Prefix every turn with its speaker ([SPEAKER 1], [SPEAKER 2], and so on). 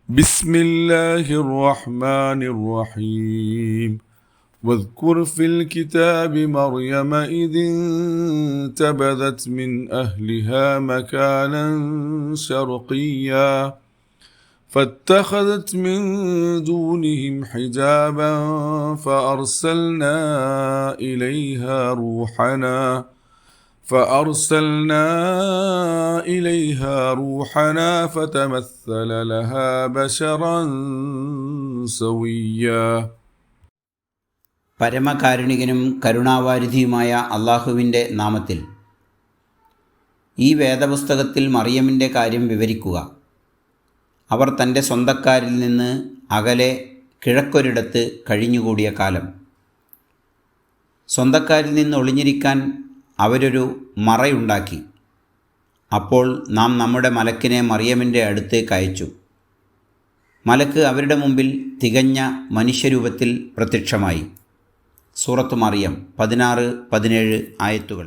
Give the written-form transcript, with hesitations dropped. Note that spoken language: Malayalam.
[SPEAKER 1] بسم الله الرحمن الرحيم واذكر في الكتاب مريم إذ انتبذت من أهلها مكانا شرقيا فاتخذت من دونهم حجابا فأرسلنا إليها روحنا فتمثل لها بشرا سويا.
[SPEAKER 2] പരമകാരുണികനും കരുണാവാരിധിയുമായ അള്ളാഹുവിൻ്റെ നാമത്തിൽ. ഈ വേദപുസ്തകത്തിൽ മറിയമിൻ്റെ കാര്യം വിവരിക്കുക. അവർ തൻ്റെ സ്വന്തക്കാരിൽ നിന്ന് അകലെ കിഴക്കൊരിടത്ത് കഴിഞ്ഞുകൂടിയ കാലം. സ്വന്തക്കാരിൽ നിന്ന് ഒളിഞ്ഞിരിക്കാൻ അവരൊരു മറയുണ്ടാക്കി. അപ്പോൾ നാം നമ്മുടെ മലക്കിനെ മറിയമിൻ്റെ അടുത്തേക്ക് അയച്ചു. മലക്ക് അവരുടെ മുമ്പിൽ തികഞ്ഞ മനുഷ്യരൂപത്തിൽ പ്രത്യക്ഷമായി. സൂറത്ത് മറിയം 16-17 ആയത്തുകൾ.